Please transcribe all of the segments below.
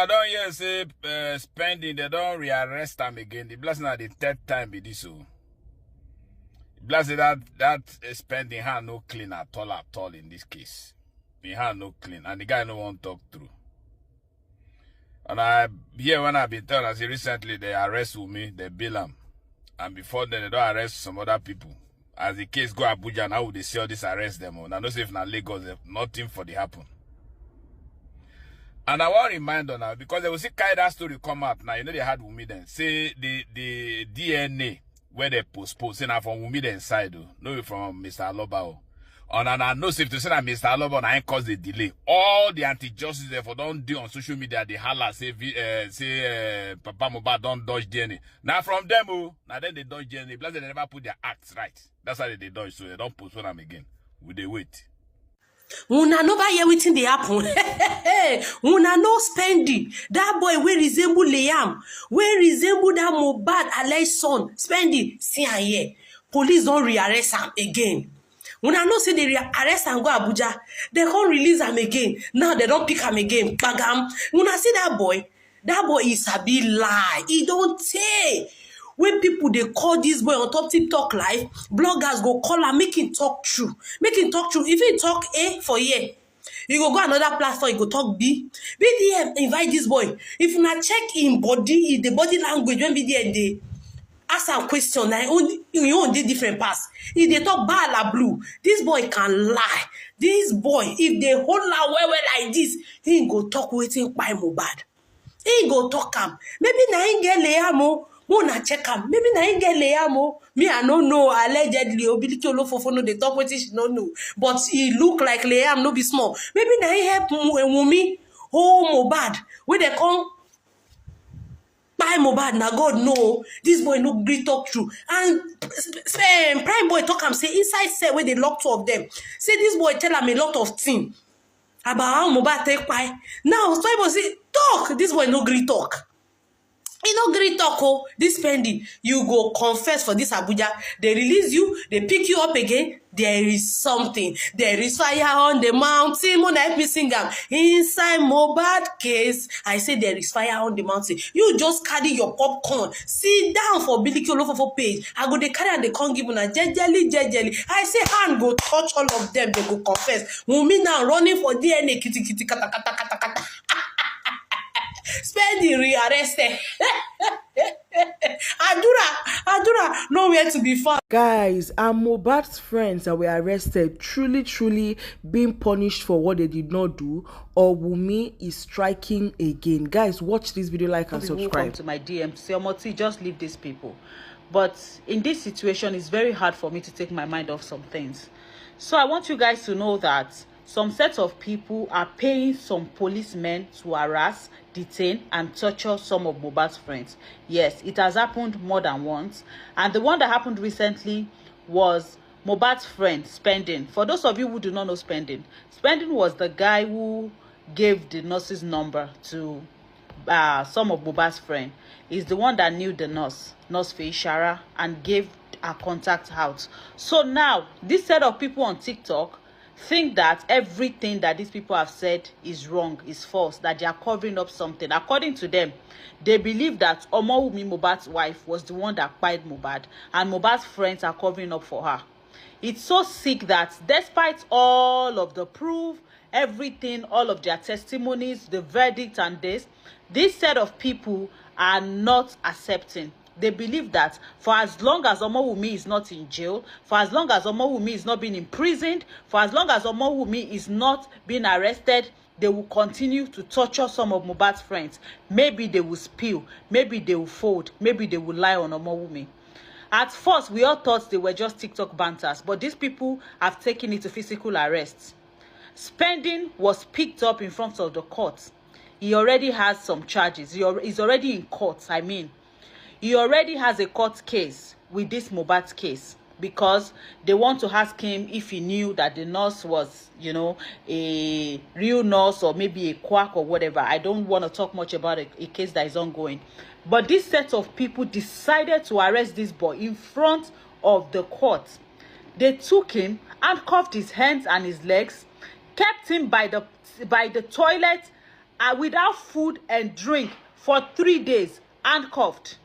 I don't hear say spending, they don't rearrest them again. The blessing at the third time be this so. Blessing that spending hand no clean at all in this case. The hand no clean and the guy no want talk through. And I hear when I been told, I say recently they arrest WUNMI, they bill them. And before then they don't arrest some other people. As the case go Abuja, now they see all this arrest them. And I know if na Lagos, nothing for the happen. And I want to remind you now, because they will see that story come out now, you know they had WUNMI then. Say the DNA where they postpone, say now from WUNMI then side, no from Mr. Aloba. And I know if to say that Mr. Aloba I ain't cause the delay. All the anti-justice therefore don't do on social media, they holla, say Papa MOHBAD don't dodge DNA. Now from them, now then they dodge DNA, plus they never put their acts right. That's why they dodge, so they don't postpone them again. Will they wait? Una never hear wetin dey happen. Una no spending. That boy wey resemble Liam, wey resemble that MOHBAD alleged son, spending. See am here. Police don't rearrest him again. Una know say they rearrest and go Abuja. They can't release him again. Now they don't pick him again. Bagam. Una see that boy? That boy is a big lie. He don't say. When people they call this boy on top TikTok live, bloggers go call and make him talk true. Make him talk true. If he talk A for year, you go another platform, you go talk B. BDM invite this boy. If you not check in body, the body language, when BDM they ask a question, you own different pass. If they talk bala blue, this boy can lie. This boy, if they hold la well like this, he go talk waiting by MOHBAD. He go talk him. Maybe na him get Leamo. Wanna check him. Maybe na him get Leamo. Me, I don't know. Allegedly, Obiliki Olofofo no they talk what she don't know. But he look like Leam, no be small. Maybe na him help WUNMI. Oh, MOHBAD. Where they come by MOHBAD, na God know. This boy no great talk true. And Prime Boy talk him say inside cell where they lock two of them. Say this boy tell him a lot of things about how MOHBAD take by. Now, so he say talk. This boy no great talk. He no great talk, oh, this spending. You go confess for this Abuja. They release you, they pick you up again. There is something. There is fire on the mountain. Mona help me sing am. Inside MOHBAD case, I say there is fire on the mountain. You just carry your popcorn. Sit down for Biliki Olofofo page. I go they carry and they can't give una jejeli. I say hand go touch all of them. They go confess. WUNMI now running for DNA. Kitty kata. Spending rearrested. Adura, nowhere to be found. Guys, are MOHBAD's friends that were arrested truly being punished for what they did not do, or WUNMI is striking again? Guys, watch this video, like and subscribe. Come to my DM, say Omoti, just leave these people. But in this situation, it's very hard for me to take my mind off some things. So I want you guys to know that some sets of people are paying some policemen to harass, detain, and torture some of MOHBAD's friends. Yes, it has happened more than once. And the one that happened recently was MOHBAD's friend, Spendin. For those of you who do not know Spendin was the guy who gave the nurse's number to some of MOHBAD's friends. He's the one that knew the nurse Feishara, and gave her contact out. So now, this set of people on TikTok think that everything that these people have said is wrong, is false, that they are covering up something. According to them, they believe that WUNMI, MOHBAD's wife, was the one that killed MOHBAD, and MOHBAD's friends are covering up for her. It's so sick that despite all of the proof, everything, all of their testimonies, the verdict and this set of people are not accepting. They believe that for as long as WUNMI is not in jail, for as long as WUNMI is not being imprisoned, for as long as WUNMI is not being arrested, they will continue to torture some of MOHBAD's friends. Maybe they will spill, maybe they will fold, maybe they will lie on WUNMI. At first, we all thought they were just TikTok banters, but these people have taken it to physical arrests. Spending was picked up in front of the court. He already has some charges. He's already in court, I mean. He already has a court case with this MOHBAD case, because they want to ask him if he knew that the nurse was, you know, a real nurse or maybe a quack or whatever. I don't want to talk much about a case that is ongoing. But this set of people decided to arrest this boy in front of the court. They took him, handcuffed his hands and his legs, kept him by the toilet, without food and drink for 3 days, handcuffed.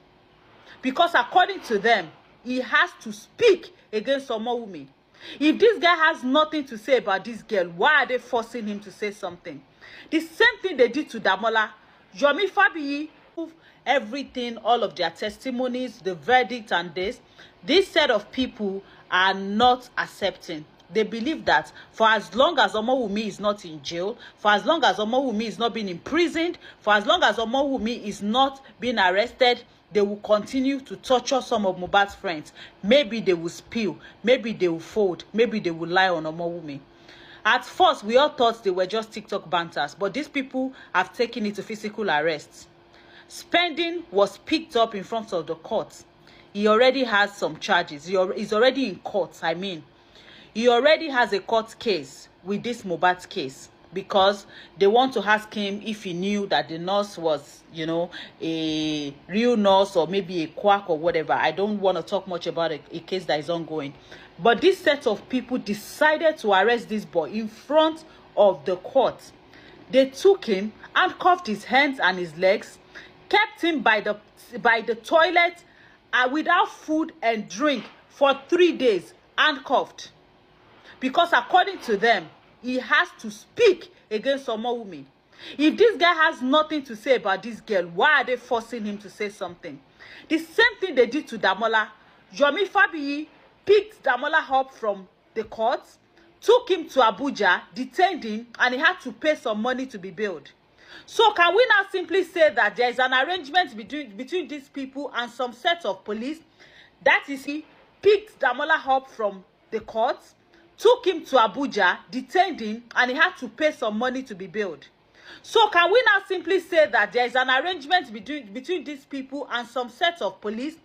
Because according to them, he has to speak against WUNMI. If this guy has nothing to say about this girl, why are they forcing him to say something? The same thing they did to Damola. Yomi Fabiyi, everything, all of their testimonies, the verdict and this set of people are not accepting. They believe that for as long as WUNMI is not in jail, for as long as WUNMI is not being imprisoned, for as long as WUNMI is not being arrested, they will continue to torture some of Mohbad's friends. Maybe they will spill, maybe they will fold, maybe they will lie on WUNMI. At first, we all thought they were just TikTok banters, but these people have taken it to physical arrests. Spendin was picked up in front of the court. He already has some charges. He's already in court, I mean. He already has a court case with this Mohbad case because they want to ask him if he knew that the nurse was, you know, a real nurse or maybe a quack or whatever. I don't want to talk much about a case that is ongoing. But this set of people decided to arrest this boy in front of the court. They took him, handcuffed his hands and his legs, kept him by the toilet without food and drink for 3 days, handcuffed. Because according to them, he has to speak against WUNMI. If this guy has nothing to say about this girl, why are they forcing him to say something? The same thing they did to Damola. Yomi Fabiyi picked Damola up from the court, took him to Abuja, detained him, and he had to pay some money to be bailed. So can we now simply say that there is an arrangement between these people and some set of police? That is, he picked Damola up from the court, took him to Abuja, detained him, and he had to pay some money to be bailed. So can we now simply say that there is an arrangement between these people and some set of police?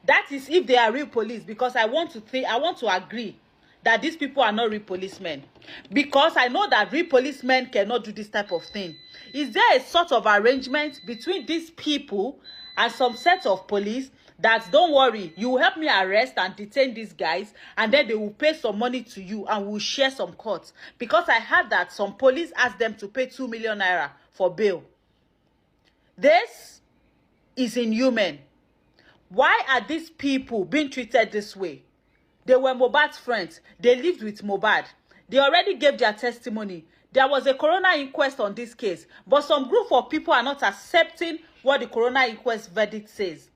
That is, if they are real police, because I want to agree that these people are not real policemen. Because I know that real policemen cannot do this type of thing. Is there a sort of arrangement between these people and some set of police that, don't worry, you will help me arrest and detain these guys, and then they will pay some money to you and we'll share some cuts? Because I heard that some police asked them to pay 2 million naira for bail. This is inhuman. Why are these people being treated this way? They were Mohbad's friends. They lived with Mohbad. They already gave their testimony. There was a coroner inquest on this case, but some group of people are not accepting what the coroner inquest verdict says.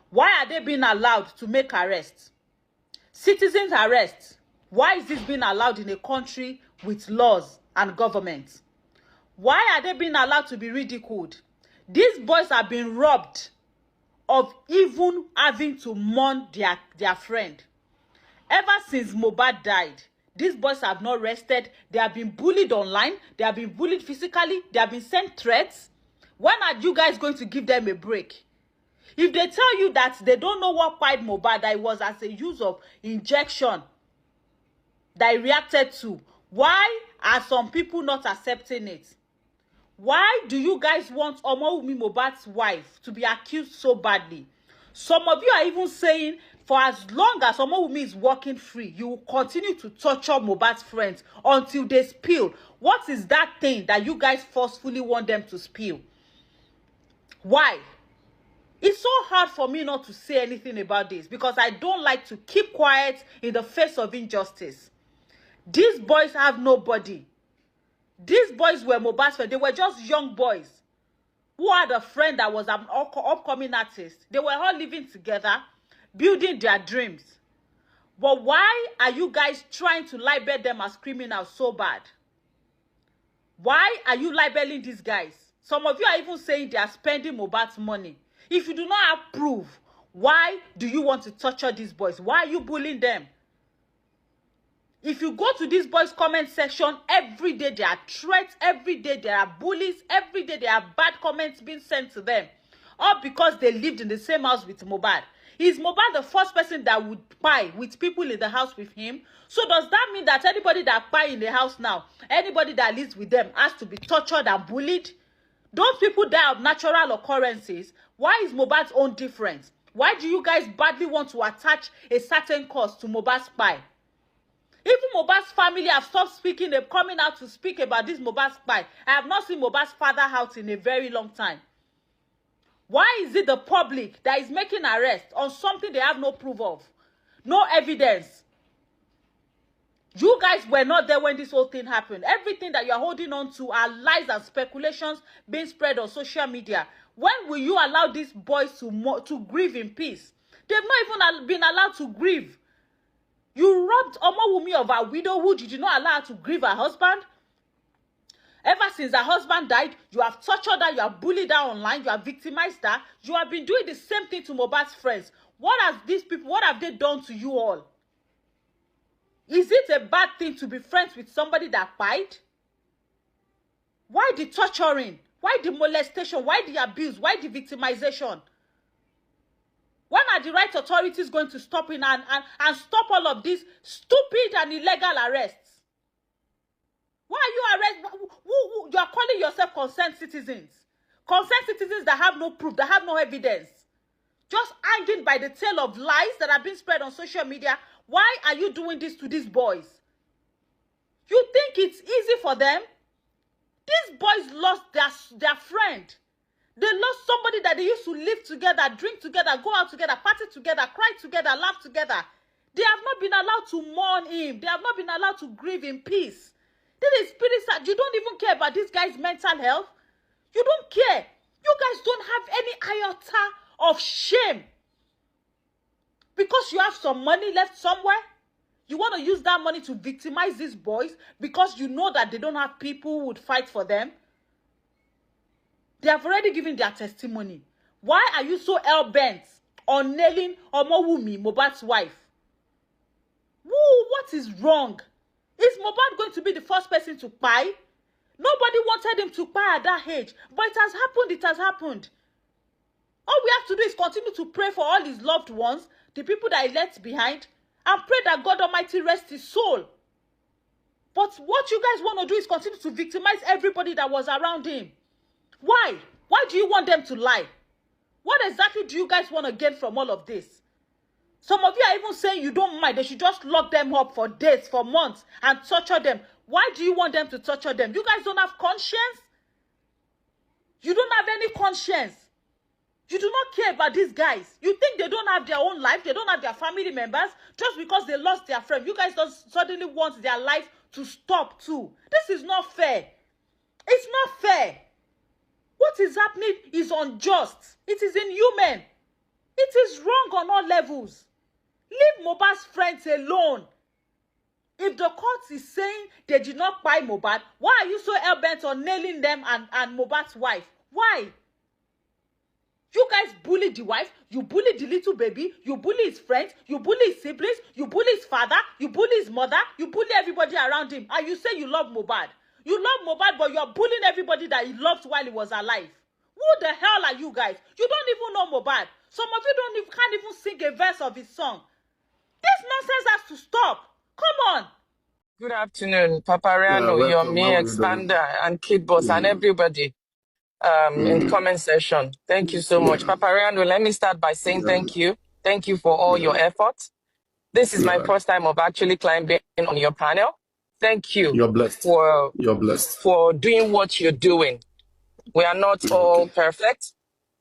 Why are they being allowed to make arrests? Citizens arrests. Why is this being allowed in a country with laws and government? Why are they being allowed to be ridiculed? These boys have been robbed of even having to mourn their friend. Ever since Mohbad died, these boys have not rested. They have been bullied online. They have been bullied physically. They have been sent threats. When are you guys going to give them a break? If they tell you that they don't know what pied Mohbad, that it was as a use of injection that he reacted to, why are some people not accepting it? Why do you guys want Mohbad's wife to be accused so badly? Some of you are even saying, for as long as WUNMI is walking free, you will continue to torture Mohbad's friends until they spill. What is that thing that you guys forcefully want them to spill? Why? It's so hard for me not to say anything about this because I don't like to keep quiet in the face of injustice. These boys have nobody. These boys were Mohbad's friends. They were just young boys who had a friend that was an upcoming artist. They were all living together, building their dreams. But why are you guys trying to label them as criminals so bad? Why are you labeling these guys? Some of you are even saying they are spending Mohbad's money. If you do not have proof, why do you want to torture these boys? Why are you bullying them? If you go to these boys' comment section, every day there are threats, every day there are bullies, every day there are bad comments being sent to them. All because they lived in the same house with Mohbad. Is Mohbad the first person that would spy with people in the house with him? So does that mean that anybody that spy in the house now, anybody that lives with them has to be tortured and bullied? Don't people die of natural occurrences? Why is Mohbad's own different? Why do you guys badly want to attach a certain cause to Mohbad's spy? Even Mohbad's family have stopped speaking. They're coming out to speak about this Mohbad spy. I have not seen Mohbad's father out in a very long time. Why is it the public that is making arrest on something they have no proof of? No evidence. You guys were not there when this whole thing happened. Everything that you're holding on to are lies and speculations being spread on social media. When will you allow these boys to grieve in peace? They've not even been allowed to grieve. You robbed Omowumi of her widowhood. You did not allow her to grieve her husband. Ever since her husband died, you have tortured her, you have bullied her online, you have victimized her. You have been doing the same thing to Mohbad's friends. What have they done to you all? Is it a bad thing to be friends with somebody that died? Why the torturing? Why the molestation? Why the abuse? Why the victimization? When are the right authorities going to stop in and stop all of these stupid and illegal arrests? Why are you arresting? You are calling yourself concerned citizens. Concerned citizens that have no proof, that have no evidence. Just hanging by the tail of lies that have been spread on social media. Why are you doing this to these boys? You think it's easy for them? These boys lost their friend. They lost somebody that they used to live together, drink together, go out together, party together, cry together, laugh together. They have not been allowed to mourn him. They have not been allowed to grieve in peace. This is pretty sad. You don't even care about this guy's mental health. You don't care. You guys don't have any iota of shame. Because you have some money left somewhere, you want to use that money to victimize these boys because you know that they don't have people who would fight for them. They have already given their testimony. Why are you so hell-bent on nailing Omowumi, Mohbad's wife? Woo, what is wrong? Is Mohbad going to be the first person to buy? Nobody wanted him to buy at that age. But it has happened, it has happened. All we have to do is continue to pray for all his loved ones, the people that he left behind, and pray that God Almighty rest his soul. But what you guys want to do is continue to victimize everybody that was around him. Why? Why do you want them to lie? What exactly do you guys want to gain from all of this? Some of you are even saying you don't mind. They should just lock them up for days, for months, and torture them. Why do you want them to torture them? You guys don't have conscience? You don't have any conscience. You do not care about these guys. You think they don't have their own life, they don't have their family members, just because they lost their friend. You guys don't suddenly want their life to stop too. This is not fair. It's not fair. What is happening is unjust. It is inhuman. It is wrong on all levels. Leave Mohbad's friends alone. If the court is saying they did not buy Mohbad, why are you so hell-bent on nailing them and Mohbad's wife? Why? You guys bully the wife, you bully the little baby, you bully his friends, you bully his siblings, you bully his father, you bully his mother, you bully everybody around him. And you say you love Mohbad. You love Mohbad, but you're bullying everybody that he loved while he was alive. Who the hell are you guys? You don't even know Mohbad. Some of you can't even sing a verse of his song. This nonsense has to stop. Come on. Good afternoon, Papariano, Yomi, Expander, and Kid Boss, and everybody in the comment section. Thank you so much. Papariano, let me start by saying thank you. Thank you for all your efforts. This is my first time of actually climbing on your panel. Thank you. You're blessed. You're blessed. For doing what you're doing. We are not all perfect.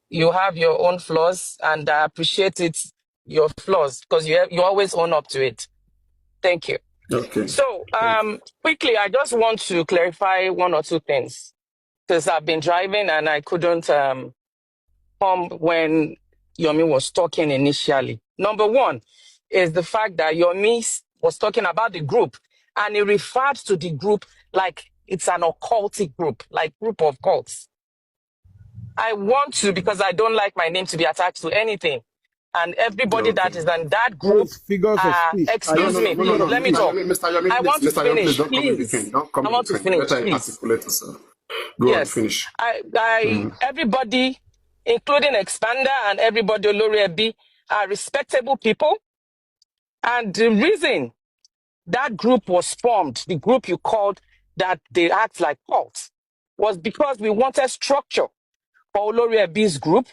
You have your own flaws, and I appreciate it, your flaws, because you always own up to it. Thank you. Okay. So, quickly, I just want to clarify one or two things, because I've been driving and I couldn't come when Yomi was talking initially. Number one is the fact that Yomi was talking about the group, and he referred to the group like it's an occultic group, like group of cults. I want to, because I don't like my name to be attached to anything. And everybody that is in that group, excuse me, let me talk. I want to finish, please. I want to finish, please. Yes, finish. Everybody, including Expander and everybody, Olori are respectable people. And the reason that group was formed, the group you called that they act like cults, was because we wanted structure for Olori Ebi's group.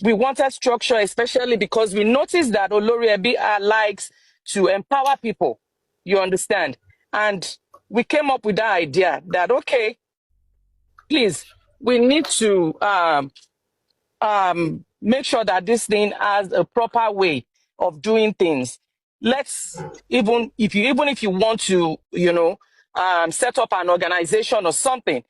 We wanted structure, especially because we noticed that Olori Ebi likes to empower people. You understand? And we came up with the idea that, okay, please, we need to make sure that this thing has a proper way of doing things. Let's even if you want to, set up an organization or something,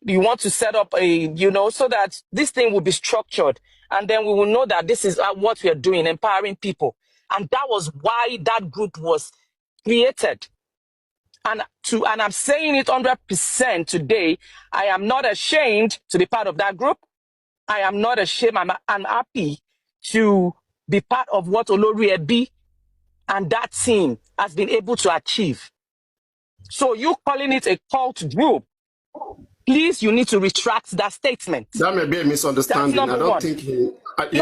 you want to set up so that this thing will be structured, and then we will know that this is what we are doing, empowering people. And that was why that group was created. And I'm saying it 100% today. I am not ashamed to be part of that group. I am not ashamed. I'm happy to be part of what Olori Ebi and that team has been able to achieve. So you calling it a cult group, please, you need to retract that statement. That may be a misunderstanding. I don't think actually.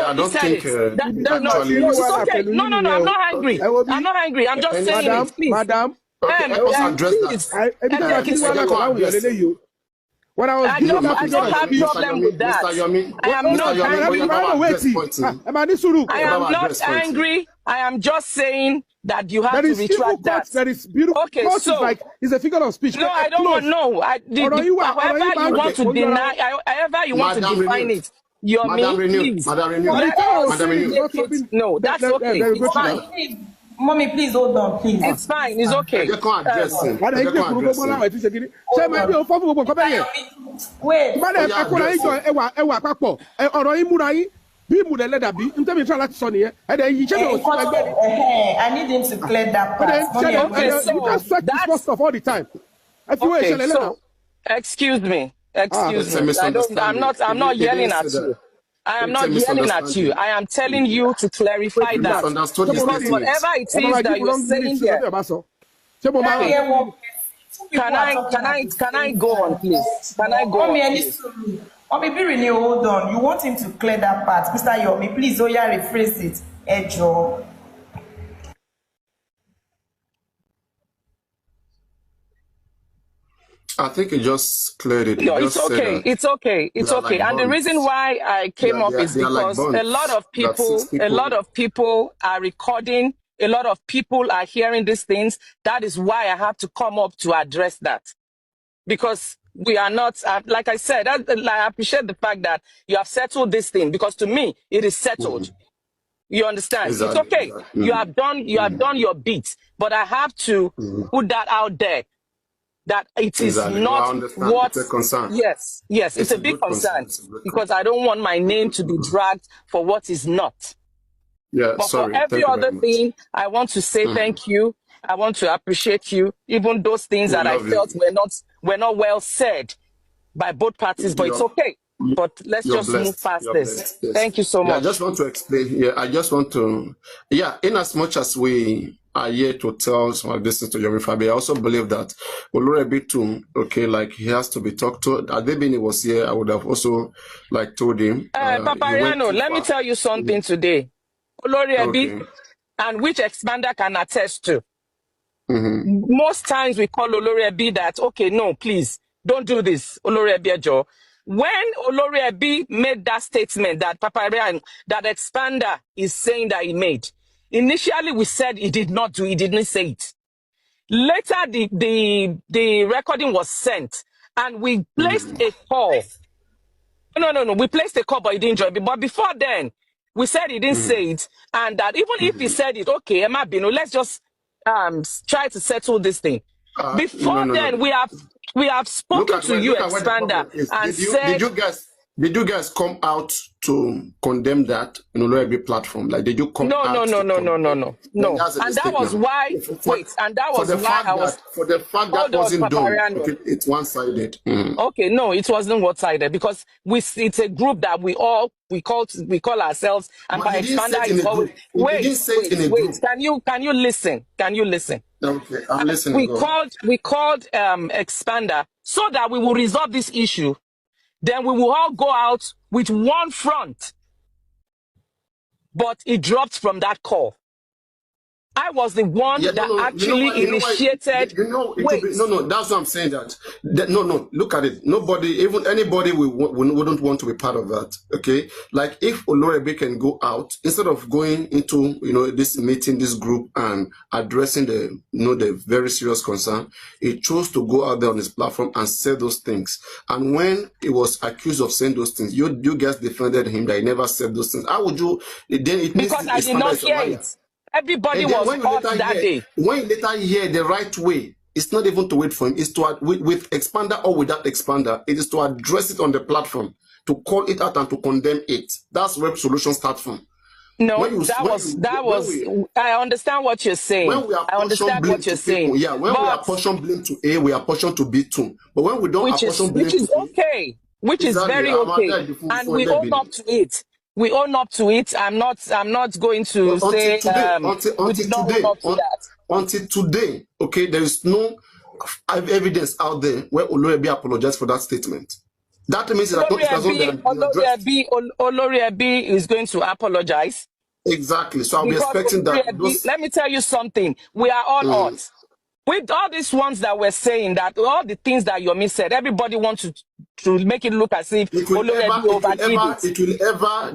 It's okay. No, I'm not angry. I'm not angry. I'm just saying it, please. Madam. Okay, let us address that. I don't have problem with that. I am not angry. I am just saying that you have to retract that. That is beautiful. Okay, so like it's a figure of speech. No, I don't want. No, however you want to deny, however you want to define it. Please. No, that's okay. It's fine. Mommy, please hold on, please. It's fine. It's okay. Wait. I need him to clear that part. You can sweat this stuff all the time. Excuse me. I'm not yelling at you. I am not yelling at you. I am telling you to clarify that. Because whatever it is that you're saying here. Can I go on, please? Can I go on? Mommy, be renew, hold on. You want him to clear that part. Mr. Yomi, please, rephrase it. Ejo. I think it just cleared it. No, it's okay. It's okay. It's okay. And the reason why I came up is because a lot of people are recording. A lot of people are hearing these things. That is why I have to come up to address that. Because we are not, like I said, I appreciate the fact that you have settled this thing, because to me, it is settled. You understand? Exactly. It's okay. Exactly. You have done your bit, but I have to put that out there, that it is not what. It's a concern. Yes, it's a big concern, because I don't want my name to be dragged for what is not. Yeah, but for every other thing, I want to say thank you. I want to appreciate you, even those things that I felt were not well said by both parties, but it's okay. But let's just move past this. Yes. Thank you so much. I just want to explain here. In as much as we are here to tell some of this to Yomi Fabi, I also believe that Olori Ebi too, like he has to be talked to. Had Debini was here, I would have also told him. Papariano, let me tell you something today. Olori Ebi, and which expander can attest to. Most times we call Olori Ebi that, okay, no, please, don't do this, Olori Ebi Ejo. When Olori Ebi made that statement that Paparian, that expander is saying that he made, initially we said he didn't say it. Later, the recording was sent, and we placed a call. No, we placed a call, but he didn't join. But before then, we said he didn't say it, and that even if he said it, okay, Emma Bino, let's just try to settle this thing. Before then, we have spoken to you, expander, and said, did you guys come out to condemn that in Olori Ebi platform? Like, did you come out? No. And that was why. For the fact that wasn't done, okay, it's one-sided. Okay, no, it wasn't one-sided, because it's a group that we call ourselves, and by expander is always. Wait. Can you listen? Okay, I'm listening. We called expander so that we will resolve this issue. Then we will all go out with one front. But it dropped from that call. I was the one that actually initiated. Wait. That's what I'm saying. No, look at it. Nobody, even anybody, wouldn't want to be part of that. Okay, like if Olorebe can go out instead of going into this meeting, this group, and addressing the very serious concern, he chose to go out there on his platform and say those things. And when he was accused of saying those things, you guys defended him that he never said those things. How would you? Then it means because I did not hear it. Everybody was hot that day. When you later hear the right way, it's not even to wait for him. It's to with expander or without expander. It is to address it on the platform, to call it out and to condemn it. That's where solutions start from. No, I understand what you're saying. I understand what you're saying. Yeah, when we apportion blame to A, we apportion to B too. But when we don't apportion blame to A, which is okay, which is very okay, and we own up to it. We own up to it. I'm not going to say we did not own up to that. Until today, okay, there is no evidence out there where Olorebe apologized for that statement. That means that Olori Ebi is going to apologize. Exactly. So I'll be expecting that. Let me tell you something. We are all odds. With all these ones that we're saying, that all the things that Yomi said, everybody wants to make it look as if it will ever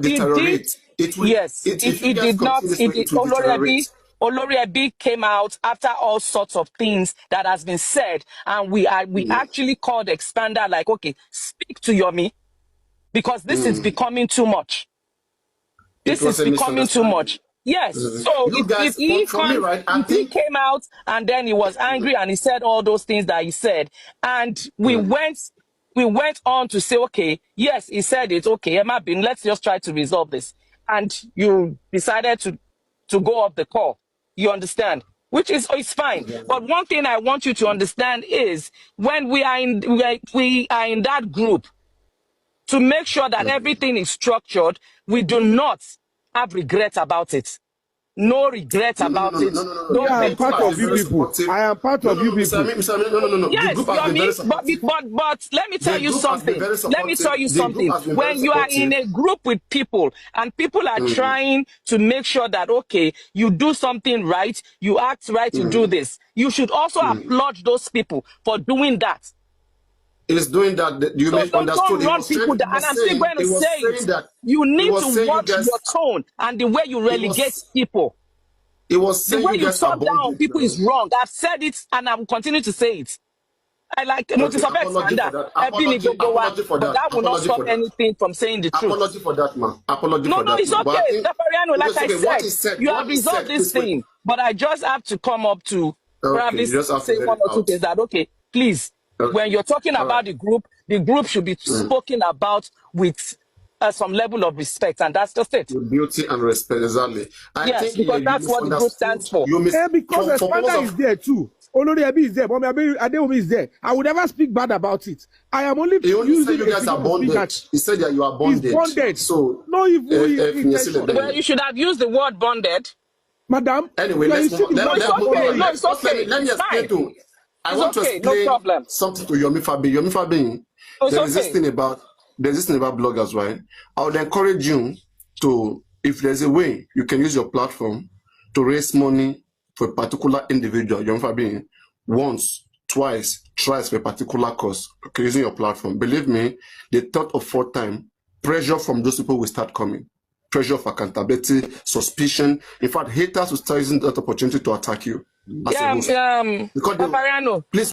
deteriorate. It did not. Olori Ebi came out after all sorts of things that has been said, and we actually called expander like, okay, speak to Yomi, because this is becoming too much. This is becoming too much. Yes. So if he came out and then he was angry and he said all those things that he said, and we went on to say, okay, yes, he said it. Okay, Emma Bin, let's just try to resolve this. And you decided to go off the call. You understand? Which is it's fine. But one thing I want you to understand is when we are in that group, to make sure that everything is structured, we do not have regret about it. No regret about it. No, I am part of you people. I am part of you people. No. Yes, but let me tell you something. Let me tell you something. When you are in a group with people and people are trying to make sure that, okay, you do something right, you act right, you do this, you should also applaud those people for doing that. Is doing that. Don't run people down. And I'm still going to say it. You need to watch your tone and the way you relegate people. It was saying the way you talk down people is wrong. I've said it and I'm continuing to say it. I like apology for that. That will not stop anything from saying the truth. Apology for that, man. Apology for that. No, it's okay. Like I said, you have resolved this thing. But I just have to come up to probably say one or two things that, okay, please. When you're talking about the group should be spoken about with some level of respect, and that's just it. With beauty and respect, exactly. I think because that's what the group stands for. Because Expander is there too. Olori Ebi is there, but Adewumi is there. I would never speak bad about it. I am only using you guys are bonded. He said that you are bonded. He's bonded. So no, well, you should have used the word bonded. Madam. Anyway, let's move on. It's okay. Let me explain to you. I want to explain something to Yomi Fabi. Yomi Fabi, there's this thing about bloggers, right? I would encourage you to, if there's a way you can use your platform to raise money for a particular individual, Yomi Fabi, once, twice, thrice for a particular cause, okay, using your platform. Believe me, the third or fourth time, pressure from those people will start coming. Pressure of accountability, suspicion. In fact, haters will start using that opportunity to attack you. Please